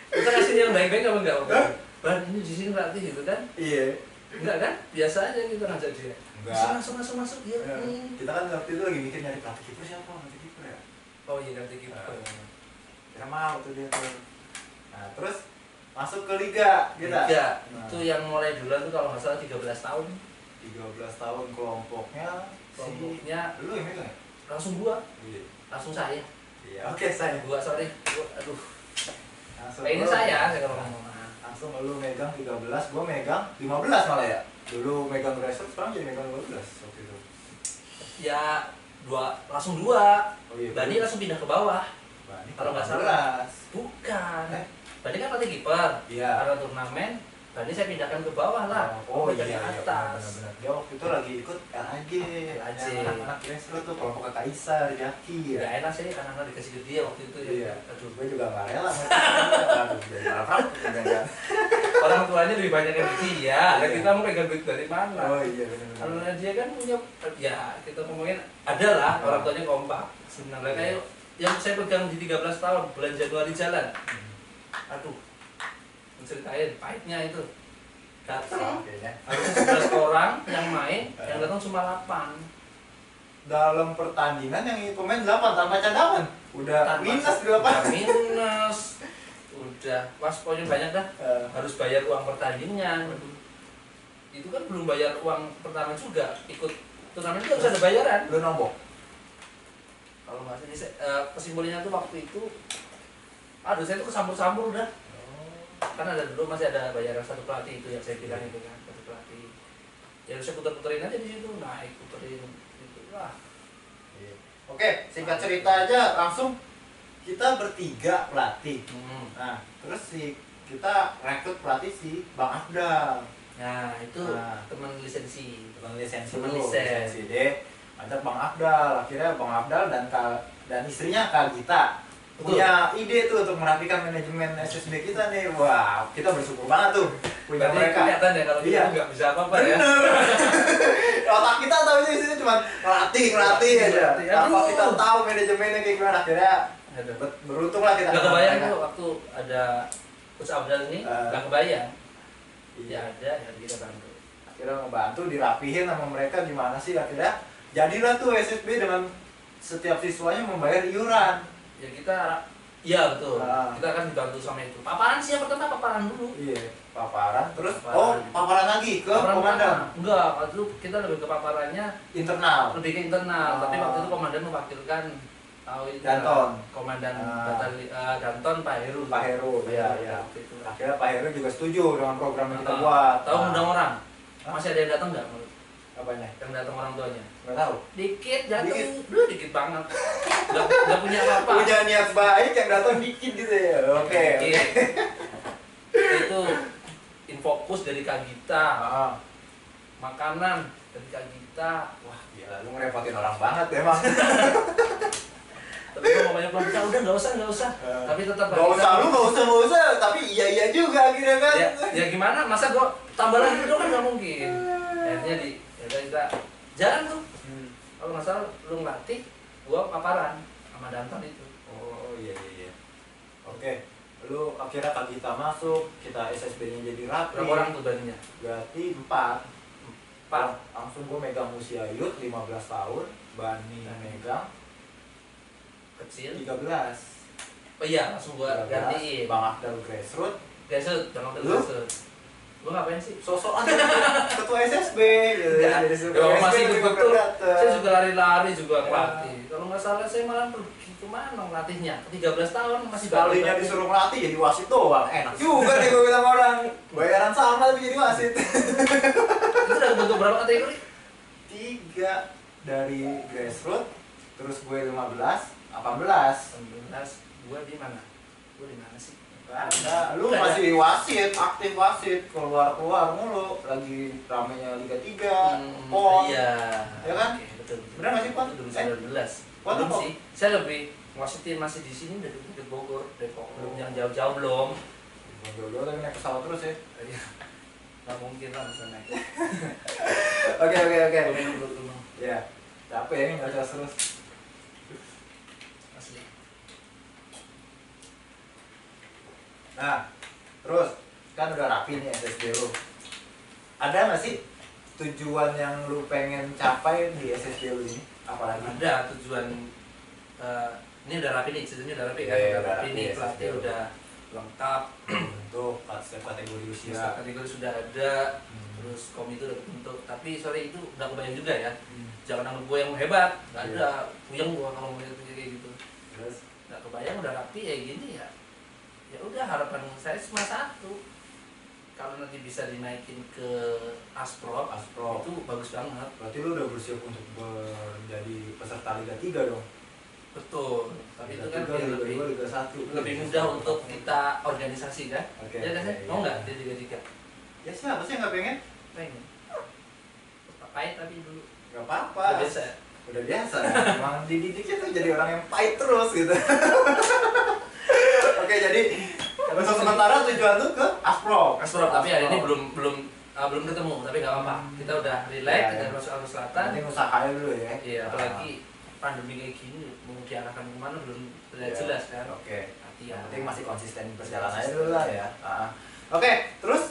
Kita kasih yang baik-baik apa enggak? Hah? Ban ini di sini pelatih gitu kan? Iya. Enggak kan? Biasa aja kita ngajak dia. Enggak. Masuk ya. Ya, kita kan waktu itu lagi mikir nyari pelatih kiper siapa, pelatih kiper ya. Oh iya ganti kiper. Kira mau tuh dia tuh. Nah, terus masuk ke liga kita. Liga. Nah, Itu yang mulai duluan tuh kalau nggak salah 13 tahun. 13 tahun kelompoknya. Kelompoknya Lu yang megang ya? langsung gua, Iya. langsung saya. Iya. Oke, saya. Gua sorry. Aduh. Langsung Ini lu- saya kalau ngomong. Langsung lu megang 13, gua megang 15 malah ya. Dulu megang reserve, sekarang jadi megang 12 waktu itu. Ya langsung dua. Oh iya. Bani langsung pindah ke bawah. Bani Kalau nggak 14. Bukan. Eh? Bani kan pelatih kiper. Iya. Karena turnamen, Bani saya pindahkan ke bawah lah. Oh iya, Ke iya, atas. benar-benar. Dia waktu itu lagi ikut LAG, LAG. yang anak-anak reserve tuh kelompok Kakak Kaisar, Jaki ya. Gak enak sih karena dikasih ke dia waktu itu ya. Iya. Aduh. Gue juga nggak rela. Aduh, jadi malah kan. Orang tuanya lebih banyak yang dia. Iya. Ya kita mau pegang duit dari mana? Oh iya benar-benar. Kalau dia kan punya, ya kita ngomongin ada lah orang tuanya kompak. Sebenarnya kayak yang saya pegang di 13 tahun bulan Januari jalan. Aduh, menceritain pahitnya itu. Datang Kayaknya. harusnya 11 orang yang main, yang datang cuma 8. Dalam pertandingan yang pemain 8 tanpa cadangan. Udah minus 8. Udah minus. Udah, was poinnya banyak dah. Harus bayar uang pertandingan. Itu kan belum bayar uang pertama juga. Ikut turnamen itu harus ada bayaran. Lu nombok. Kalau nggak salah, kesimpulannya tuh waktu itu, aduh saya tuh kesampur-sampur udah. Karena ada dulu masih ada bayaran satu pelatih itu yang saya bilang itu kan, satu pelatih. Ya harusnya puter-puterin aja di situ, naik puterin gitu lah. Oke, singkat cerita aja langsung kita bertiga pelatih. Nah, terus kita rekrut pelatih si Bang Afdal. Nah itu Nah. teman lisensi. Teman lisensi Teman dulu, lisen. lisensi D. Ajak Bang Afdal, akhirnya Bang Afdal dan istrinya Kak Gita Betul. punya ide tuh untuk merapikan manajemen SSB kita nih. Wah, kita bersyukur banget tuh punya Berarti mereka. kelihatan ya kalau Iya. kita nggak bisa apa-apa ya. Bener. Otak kita tahunya isinya cuma ngelatih aja. Ngelatih. Tanpa Aduh. kita tahu manajemennya kayak gimana. Akhirnya Aduh. beruntung lah kita. Nggak kenal kebayang mereka. tuh waktu ada Coach Abdal ini, Eh. nggak kebayang. Iya. Ya ada, ya kita bantu. Akhirnya ngebantu dirapihin sama mereka gimana sih akhirnya jadilah tuh SSB dengan setiap siswanya membayar iuran. Ya kita, iya betul. Ah. Kita akan dibantu sama itu. Paparan sih yang pertama paparan dulu. Iya, paparan terus Paparan. paparan lagi ke Paparan komandan pertama. Enggak, waktu itu kita lebih ke paparannya internal. lebih ke internal. Ah. Tapi waktu itu komandan mewakilkan tahu itu Danton. Komandan Ah. Danton Pak Heru. Pak Heru, iya, iya. Waktu itu. Akhirnya Pak Heru juga setuju dengan program yang kita Ah. buat. Tahu Nah, ngundang orang. Hah? Masih ada yang datang nggak? Apanya? Yang datang orang tuanya. Nggak tahu. Dikit jatuh, Dikit. dikit banget. Nggak punya apa-apa. Punya niat baik yang datang dikit gitu ya. Oke. Dikit. Itu infokus dari Kak Gita. Ah. Makanan dari Kak Gita. Wah, gila lu ngerepotin orang banget emang. Tapi gue mau banyak bilang, udah nggak usah. Tapi tetap Nggak usah, lu nggak usah. Tapi iya juga akhirnya kan. Ya gimana? Masa gue tambah lagi itu kan nggak mungkin. Akhirnya ya udah kita jalan tuh. Kalau nggak salah lu ngelatih, gue paparan sama Danton itu. Oh iya. Oke. Lu akhirnya Kak Gita masuk, kita SSB-nya jadi rapi. Berapa orang tuh barunya? Berarti 4. Langsung gue megang usia youth 15 tahun, Bani megang Kecil. 13. Oh iya, langsung gue gantiin. Bang Akdal grassroots. Grassroots, Bang Akdal Lu? grassroots. Gue ngapain sih? Sosok aja ketua SSB gitu. Ya, Jadi ya, masih SSB betul. datang. Saya juga lari-lari juga ngelatih. Kalau nggak salah saya malah pergi kemana ngelatihnya? 13 tahun masih Sekalinya baru. disuruh ngelatih jadi wasit doang. Enak juga nih gue bilang orang. Bayaran sama tapi jadi wasit. Itu udah bentuk berapa kategori? 3 dari grassroots, terus gue 15, 18. 19. Gue di mana? Gue di mana sih? Ada, lu masih wasit, aktif wasit, keluar mulu, lagi ramenya Liga 3, PON. Iya. Ya kan? Oke, betul. Bener nggak sih, PON? 2019. PON Belum apa? sih. Saya lebih wasitin masih di sini dari deket Bogor, Depok. Belum yang jauh-jauh belum. Jodoh tapi naik pesawat terus ya. Iya. Nggak mungkin lah bisa naik. Oke. Gue minum dulu. Ya, capek ya nggak jelas terus. Asli. Nah, terus kan udah rapi nih SSB lu. Ada nggak sih tujuan yang lu pengen capai di SSB lu ini? Apalagi? Ada tujuan ini udah rapi nih, ceritanya udah rapi kan? Iya, Udah udah rapi rapi, nih, SSB pelatih udah lengkap. Untuk setiap kategori usia. Kategori sudah ada, terus komite udah terbentuk. Tapi sorry itu udah kebayang juga ya. Jangan anggap gue yang hebat, nggak Iya. ada. Puyeng gue kalau ngeliat kayak gitu. Terus Nggak kebayang udah rapi ya gini ya. Ya udah harapan saya cuma satu. Kalau nanti bisa dinaikin ke Asprop, Asprop. itu bagus banget. Berarti lu udah bersiap untuk menjadi peserta Liga 3 dong? Betul. Tapi itu Liga kan 3, ya Liga lebih 2, Liga 1. lebih mudah untuk kita organisasi kan. Oke, Ya kan? oke, Mau iya. nggak di Liga 3? Ya siapa sih yang nggak pengen? Pengen. Pahit tapi dulu. Gak apa-apa. Udah biasa. Udah biasa. Emang dididiknya tuh jadi orang yang pahit terus gitu. Oke, jadi untuk sementara tujuan lu ke Asprop. Asprop, tapi hari ini belum ketemu, tapi nggak apa-apa. Kita udah relax, Iya, kita iya. masuk Alus Selatan. Nanti usahanya dulu ya. Iya, apalagi pandemi kayak gini mau diarahkan kemana belum terlihat Iya. jelas kan. Oke. Latihan. Yang penting masih konsisten perjalanannya dulu lah ya. Oke, terus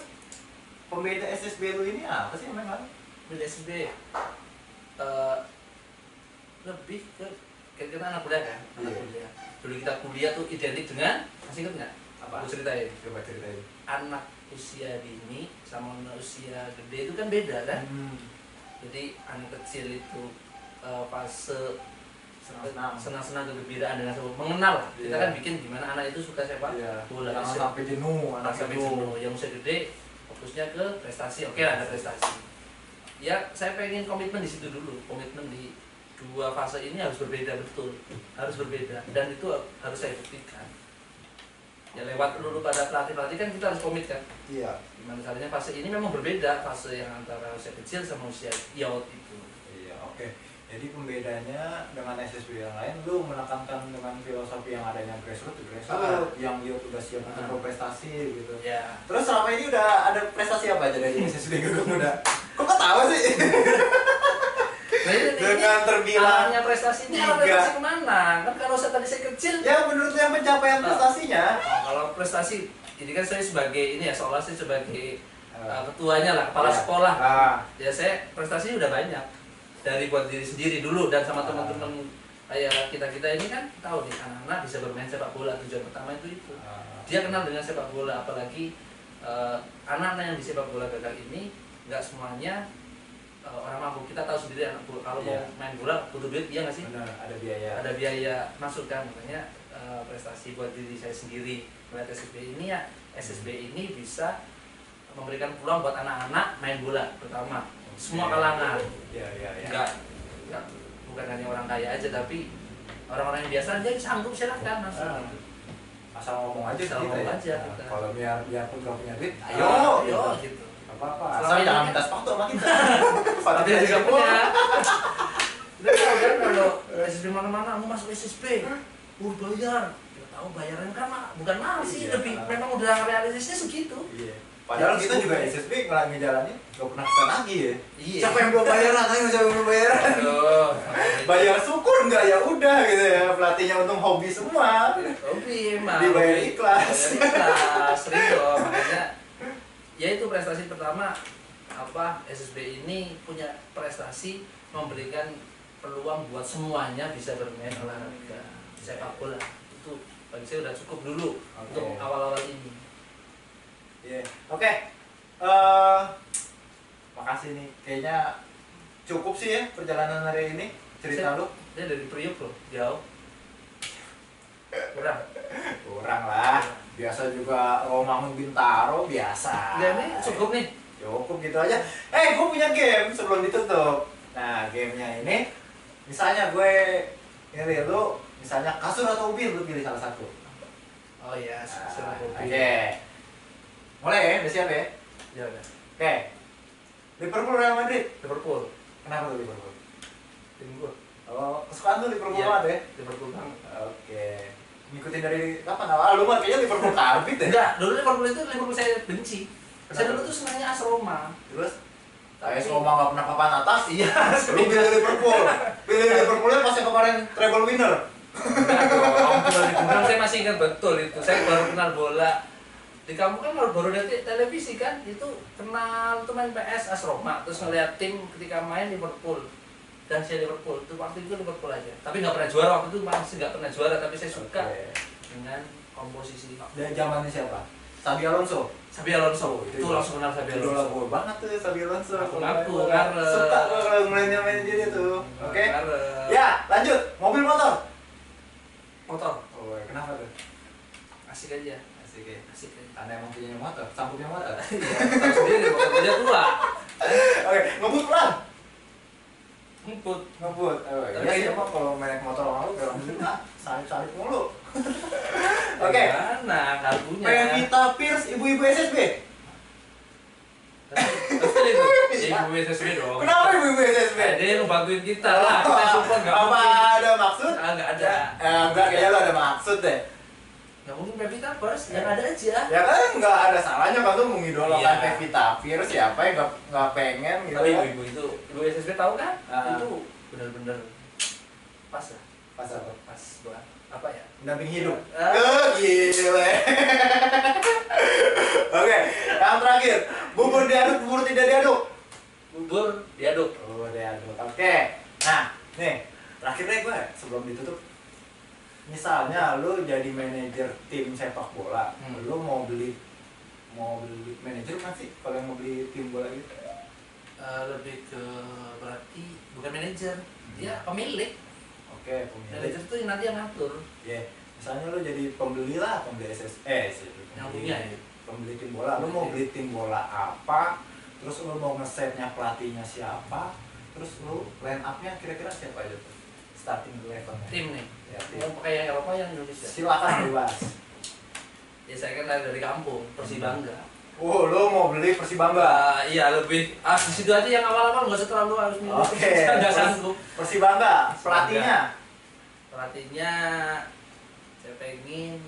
pembeda SSB lu ini apa sih memang? Di SB lebih ke kita anak kuliah kan, anak Iya. kuliah. Dulu kita kuliah tuh identik dengan, masih inget nggak? Apa? Aku ceritain. Coba ceritain. Anak usia dini sama anak usia gede itu kan beda kan. Jadi anak kecil itu fase senang-senang kegembiraan dengan sebuah mengenal lah. Kita Iya. kan bikin gimana anak itu suka sepak bola. Jangan sampai jenuh, Anak sampai jenuh. Yang usia gede fokusnya ke prestasi. Oke lah, ada prestasi. Ya saya pengen komitmen di situ dulu. Komitmen di dua fase ini harus berbeda betul, harus berbeda dan itu harus saya buktikan. Ya lewat dulu pada pelatih kan kita harus komit kan. Iya. Gimana caranya fase ini memang berbeda, fase yang antara usia kecil sama usia youth itu. Iya, oke. Jadi pembedanya dengan SSB yang lain, lu menekankan dengan filosofi yang adanya grassroots, yang dia udah siap untuk berprestasi gitu. Ya. Terus selama ini udah ada prestasi apa aja dari SSB Gagak Muda? Kok ketawa sih? Nah, ini Dengan terbilang arahnya prestasi ini arah tiga. prestasi kemana? Kan kalau saya tadi saya kecil. Ya menurut yang pencapaian prestasinya. Nah, kalau prestasi, ini kan saya sebagai ini ya seolah saya sebagai ketuanya lah, kepala sekolah. Ya saya prestasi udah banyak dari buat diri sendiri dulu dan sama teman-teman kayak kita ini kan tahu nih anak-anak bisa bermain sepak bola, tujuan pertama itu dia kenal dengan sepak bola, apalagi anak-anak yang di sepak bola Gagak ini nggak semuanya orang mampu. Kita tahu sendiri anak bola kalau mau main bola butuh duit, iya nggak sih? Benar, ada biaya. Ada biaya masuk kan, makanya prestasi buat diri saya sendiri melihat SSB ini ya, SSB ini bisa memberikan peluang buat anak-anak main bola pertama. semua kalangan. Iya. Enggak, bukan hanya orang kaya aja, tapi orang-orang yang biasa aja sanggup, silakan langsung. Asal ngomong aja Asal kita ngomong ya. aja Nah, kita. kalau biarpun gak punya duit, Ayo, ayo gitu. apa-apa. Selama Asal ini jangan kan- minta sepatu sama kita. Sepatu juga punya. Udah tahu kan kalau SSB mana-mana, mau masuk SSB, bayar. Ya tahu bayaran kan bukan mahal sih, Iya. lebih memang udah realistisnya segitu. Iya. Padahal kita juga SSB ngejalanin gak pernah kita nagih ya. Iya. Siapa yang belum bayaran? Ayo siapa yang belum bayaran? Aduh, Bayar syukur nggak ya udah gitu ya. Pelatihnya untung hobi semua. hobi emang. Dibayar Hobi. ikhlas. Bayar ikhlas, ringo. Makanya ya itu prestasi pertama apa SSB ini punya prestasi memberikan peluang buat semuanya bisa bermain olahraga sepak bola. Itu bagi saya udah cukup dulu untuk awal-awal ini. Iya. Oke. Makasih nih. Kayaknya cukup sih ya perjalanan hari ini. Cerita lu. Saya dari Priok loh, jauh. Kurang lah. Biasa juga Romangun Bintaro biasa. Ya ini cukup nih. Cukup gitu aja. Gue punya game sebelum ditutup. Nah, gamenya ini misalnya gue milih lu, misalnya kasur atau ubin, lu pilih salah satu. Oh iya, Nah, hobi. Oke. Mulai ya, udah siap ya? Ya udah. Oke. Liverpool Real Madrid. Liverpool. Kenapa tuh Liverpool? Tim gua. Oh, kesukaan lu Liverpool Iya. banget ya? Liverpool banget. Oke. Ngikutin dari kapan? Lu mah kayaknya Liverpool karbit ya? Enggak, dulu Liverpool saya benci. Saya Kenapa? dulu tuh senangnya AS Roma. Terus? Tapi- AS Roma nggak pernah papan atas. Iya, Lu pilih Liverpool. Pilih Liverpoolnya pas yang kemarin treble winner. enggak dong. 2006 saya masih ingat betul itu. Saya baru kenal bola. Di kampung kan baru dari televisi kan, itu kenal tuh main PS AS Roma, terus ngeliat tim ketika main Liverpool dan saya Liverpool itu waktu itu Liverpool aja. Tapi nggak pernah juara waktu itu, masih nggak pernah juara, tapi saya suka Oke. dengan komposisi. Dan zamannya siapa? Xabi Alonso. Xabi Alonso itu Itu langsung kenal Xabi Idola Alonso. gue banget tuh Xabi Alonso. Aku karena Suka gue kalau ngeliatnya main dia tuh. Oke. Karena- Ya, lanjut. Mobil motor. motor Oh, kenapa tuh? asik aja, Asik ya. asik aja. Karena emang punya motor, sangkupnya motor. Iya, tahu sendiri motornya tua. Oke, ngebut pelan. Ngebut. Ngebut. Oh, iya sih emang kalau naik motor orang lu kayak gila, salip-salip mulu. Oke. Mana kartunya? Pevita Pierce, ibu-ibu SSB. Betul itu. Ibu SSB dong. Kenapa ibu-ibu SSB? Dia yang bantuin kita lah. Kita support nggak Apa mungkin. ada maksud? Nggak ada. Enggak, kayaknya lo ada maksud deh. Nggak mungkin Pevita first, yang ada aja. Ya kan nggak ada salahnya kan tuh mengidolakan Iya. Pevita Pierce, siapa yang nggak pengen gitu Tapi ya. ibu itu, ibu SSB tahu kan? Ah. Itu benar-benar pas lah. Pas apa? Pas buat apa ya? Pendamping hidup. Ah. Gile. Oke, yang terakhir, bubur diaduk, bubur tidak diaduk. Bubur diaduk. Oh, diaduk. Oke. Nah, nih, terakhirnya gue sebelum ditutup. Misalnya lu jadi manajer tim sepak bola, lu mau beli manajer kan sih kalau yang mau beli tim bola gitu. Lebih ke berarti bukan manajer, dia pemilik. Oke, pemilik. Manajer tuh nanti yang ngatur. Ya, misalnya lu jadi pembeli lah, pembeli Yang punya ya. pembeli tim bola. Lu mau beli tim bola apa? Terus lu mau nge-setnya pelatihnya siapa? Terus lu line up-nya kira-kira siapa aja tuh? Starting eleven. Tim nih. Ya, tim. Mau pakai yang Eropa yang Indonesia. Silakan bebas. Ya saya kan dari kampung, Persibangga. Oh, lu mau beli Persibangga. Iya lebih. Di situ aja yang awal-awal nggak usah terlalu harus milih. Oke. Nggak sanggup. Persibangga, pelatihnya. Pelatihnya saya pengen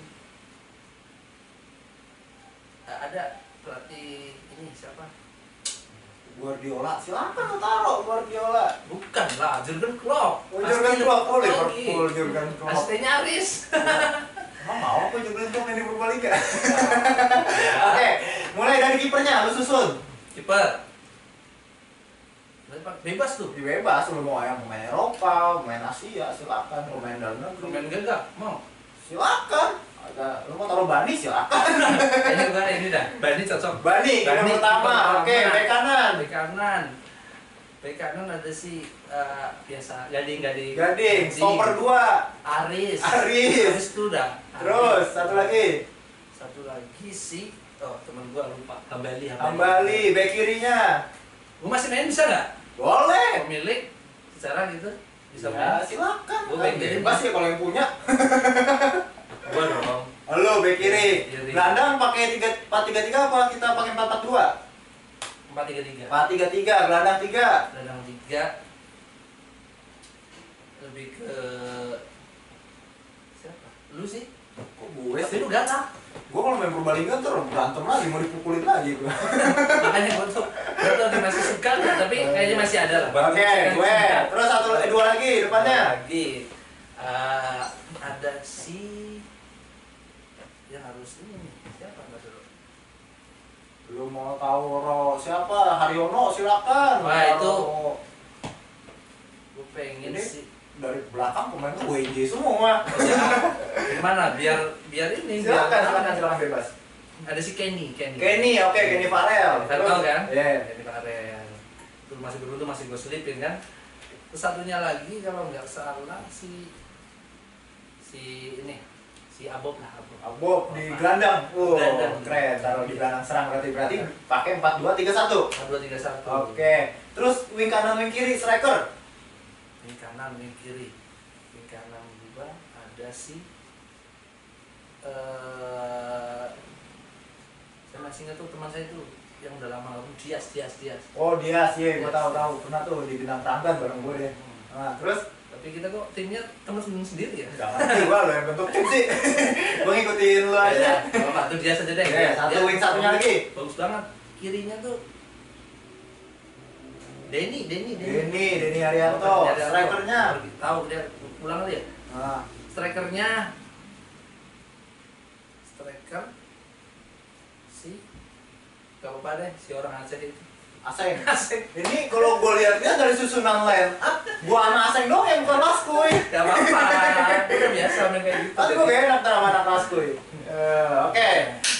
ada pelatih ini siapa? Guardiola, silakan lu taruh Guardiola. Bukan lah, Jurgen Klopp. Oh, Jurgen Klopp, oh Lagi. Liverpool, Jurgen Klopp. Aslinya Aris. Emang mau apa Jurgen Klopp main di Purbalingga? Oke, mulai dari kipernya, lu susun. Kiper. Bebas tuh. Bebas, lu mau yang main Eropa, main Asia, silakan. Mau main dalam negeri, Pemain enggak? Mau. silakan. Ada, lu mau taruh Bani, silakan. Kayaknya gua ini dah. Bani cocok. Bani, yang Bani, pertama. kiper Oke, pertama. bek kanan. Bek kanan. Bek kanan ada si biasa Gading. Gading, stopper 2. Aris. Aris. Itu udah. Terus, satu lagi. Satu lagi si teman gua lupa. Hambali. Hambali, bek kirinya. Gue masih main bisa nggak? Boleh. Pemilik secara gitu bisa Ya, main. silakan. Gua back kiri. Bebas ya kalau yang punya. Gua dong. Halo, back kiri. Kiri. Gelandang pakai 4-3-3 apa kita pakai 4-4-2? 4-3-3. 4-3-3, gelandang 3. Gelandang 3 lebih ke siapa? Lu sih. Kok gue Tapi sih? lu galak. Gue kalau main Purbalingga ntar berantem lagi, mau dipukulin lagi gue. Makanya gue tuh masih suka, tapi kayaknya masih ada lah. Oke, gue. Terus dua lagi depannya. Lagi ada si yang harus ini siapa Mas Bro? Lu mau tahu siapa? Haryono, silakan. Wah, itu. Kalau Gue pengen Ini sih. dari belakang pemain tuh WJ semua. Ya, gimana? Biar ini. Silakan bebas. Ada si Kenny. Kenny, oke, Kenny Farrell. Farrell kan? Iya. Kenny Farrell. Itu masih beruntung masih gue selipin kan. Terus satunya lagi kalau nggak salah si Abob lah. Abob di gelandang. Gelandang. Keren. Taruh di gelandang serang berarti pakai 4-2-3-1. 4-2-3-1. Oke. Terus wing kanan wing kiri striker. Wing kanan, wing kiri. Wing kanan juga ada si saya masih ingat tuh teman saya tuh yang udah lama gabung Dias. Oh, Dias, iya, gue tahu pernah tuh di bintang tanggan bareng gue deh. Nah, terus Tapi kita kok timnya teman sendiri ya? gak ngerti gue lo yang bentuk tim sih. Gue ngikutin lo aja. Kalau tuh Dias aja deh. Iya, satu Dia wing satunya lagi. bagus banget. Kirinya tuh Denny Haryanto. Strikernya. Tahu dia pulang kali ya? Nah, Striker si gak apa-apa deh, si orang Aceh itu. Aseng. Asing. Ini kalau gue lihat-lihat dari susunan line up, gue sama Aseng doang yang bukan Laskuy. Gak apa-apa, udah biasa main kayak gitu. Kan gue gak enak sama anak Laskuy. Oke,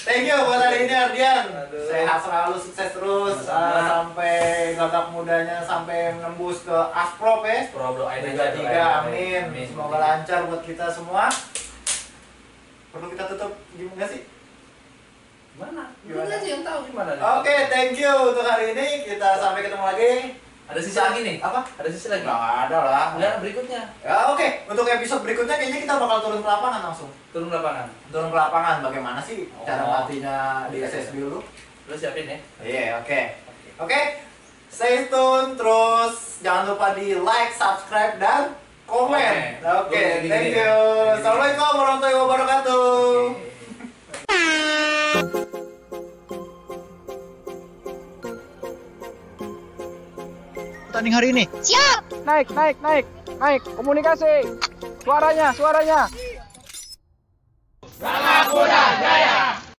thank you buat hari ini Ardian. Aduh. Sehat selalu, sukses terus Sama-sama. sampai gagap mudanya sampai menembus ke Asprop ya. Pro doain Liga 3, amin. Semoga lancar buat kita semua. Perlu kita tutup gimana sih? Gimana? Gimana? Lu aja yang tahu gimana. Oke, thank you untuk hari ini. Kita sampai ketemu lagi. Ada sisi lagi nih. Apa? Ada sisi lagi. Nggak ada lah. Enggak, berikutnya. Ya oke, untuk episode berikutnya kayaknya kita bakal turun ke lapangan langsung. Turun lapangan. Turun ke lapangan, bagaimana sih cara Oh. latihnya di SSB dulu? Lu siapin ya. Iya, oke. Oke, stay tune, terus jangan lupa di like, subscribe, dan komen. Oke, Gini, thank gini. you. Assalamualaikum warahmatullahi wabarakatuh. Pertanding hari ini. Naik. Komunikasi. Suaranya.